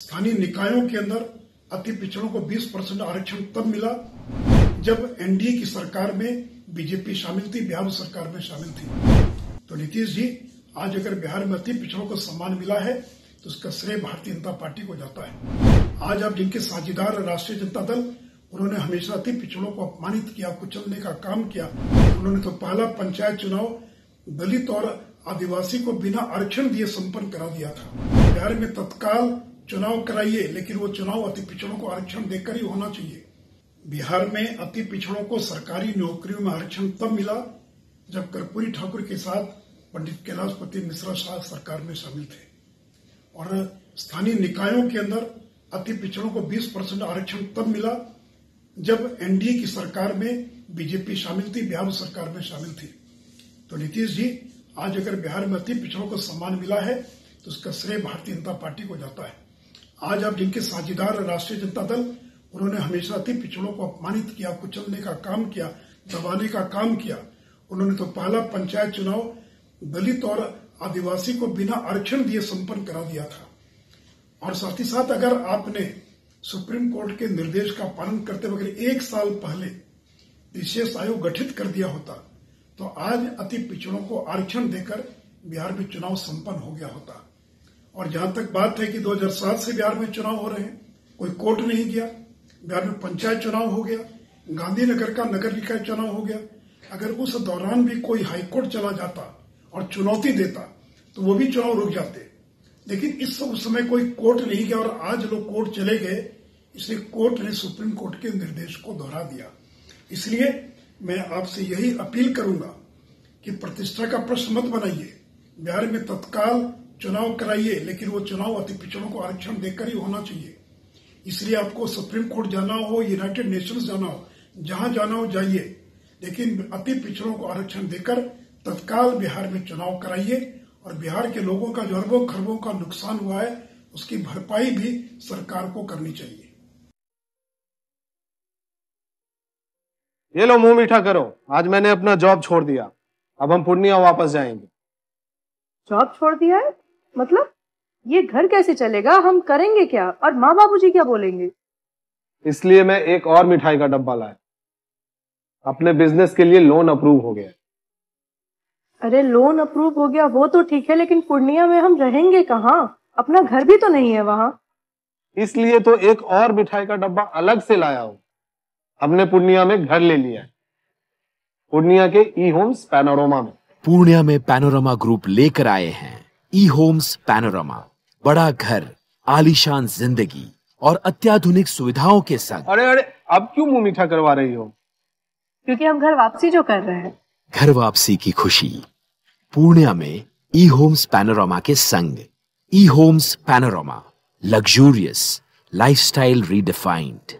स्थानीय निकायों के अंदर अति पिछड़ों को 20% आरक्षण तब मिला जब एनडीए की सरकार में बीजेपी शामिल थी, बिहार सरकार में शामिल थी। तो नीतीश जी, आज अगर बिहार में अति पिछड़ों को सम्मान मिला है तो उसका श्रेय भारतीय जनता पार्टी को जाता है। आज आप जिनके साझेदार राष्ट्रीय जनता दल, उन्होंने हमेशा अति पिछड़ों को अपमानित किया, कुचलने का काम किया। उन्होंने तो पहला पंचायत चुनाव दलित और आदिवासी को बिना आरक्षण दिए संपन्न करा दिया था। बिहार में तत्काल चुनाव कराइए, लेकिन वो चुनाव अति पिछड़ों को आरक्षण देकर ही होना चाहिए। बिहार में अति पिछड़ों को सरकारी नौकरियों में आरक्षण तब मिला जब कर्पूरी ठाकुर के साथ पंडित कैलाशपति मिश्रा शाह सरकार में शामिल थे। और स्थानीय निकायों के अंदर अति पिछड़ों को 20% आरक्षण तब मिला जब एनडीए की सरकार में बीजेपी शामिल थी, बिहार सरकार में शामिल थी। तो नीतीश जी, आज अगर बिहार में अति पिछड़ों को सम्मान मिला है तो उसका श्रेय भारतीय जनता पार्टी को जाता है। आज आप जिनके साझेदार राष्ट्रीय जनता दल, उन्होंने हमेशा अति पिछड़ों को अपमानित किया, कुचलने का काम किया, दबाने का काम किया। उन्होंने तो पहला पंचायत चुनाव दलित और आदिवासी को बिना आरक्षण दिए संपन्न करा दिया था। और साथ ही साथ अगर आपने सुप्रीम कोर्ट के निर्देश का पालन करते हुए 1 साल पहले विशेष आयोग गठित कर दिया होता तो आज अति पिछड़ों को आरक्षण देकर बिहार में चुनाव संपन्न हो गया होता। और जहां तक बात है कि 2007 से बिहार में चुनाव हो रहे हैं, कोई कोर्ट नहीं गया, बिहार में पंचायत चुनाव हो गया, गांधीनगर का नगर निकाय चुनाव हो गया। अगर उस दौरान भी कोई हाईकोर्ट चला जाता और चुनौती देता तो वो भी चुनाव रुक जाते। लेकिन उस समय कोई कोर्ट नहीं गया और आज लोग कोर्ट चले गए, इसलिए कोर्ट ने सुप्रीम कोर्ट के निर्देश को दोहरा दिया। इसलिए मैं आपसे यही अपील करूंगा कि प्रतिष्ठा का प्रश्न मत बनाइए। बिहार में तत्काल चुनाव कराइए, लेकिन वो चुनाव अति पिछड़ों को आरक्षण देकर ही होना चाहिए। इसलिए आपको सुप्रीम कोर्ट जाना हो, यूनाइटेड नेशंस जाना हो, जहां जाना हो जाइए, लेकिन अति पिछड़ों को आरक्षण देकर तत्काल बिहार में चुनाव कराइए। और बिहार के लोगों का जो अरबों खरबों का नुकसान हुआ है, उसकी भरपाई भी सरकार को करनी चाहिए। ये लो, मुंह मीठा करो। आज मैंने अपना जॉब छोड़ दिया, अब हम पूर्णिया वापस जाएंगे। जॉब छोड़ दिया है? मतलब ये घर कैसे चलेगा? हम करेंगे क्या? और माँ बाबूजी क्या बोलेंगे? इसलिए मैं एक और मिठाई का डब्बा लाया। अपने बिजनेस के लिए लोन अप्रूव हो गया। अरे लोन अप्रूव हो गया वो तो ठीक है, लेकिन पूर्णिया में हम रहेंगे कहाँ? अपना घर भी तो नहीं है वहां। इसलिए तो एक और मिठाई का डब्बा अलग से लाया हूं। हमने पूर्णिया में घर ले लिया है, पूर्णिया के ई होम्स पैनोरमा में। पूर्णिया में पैनोरमा ग्रुप लेकर आए हैं ई होम्स पैनोरमा। बड़ा घर, आलीशान जिंदगी और अत्याधुनिक सुविधाओं के संग। अरे अब क्यों मुंह मीठा करवा रही हो? क्योंकि हम घर वापसी जो कर रहे हैं। घर वापसी की खुशी पूर्णिया में ई होम्स पैनोरमा के संग। ई Homes Panorama, luxurious lifestyle redefined.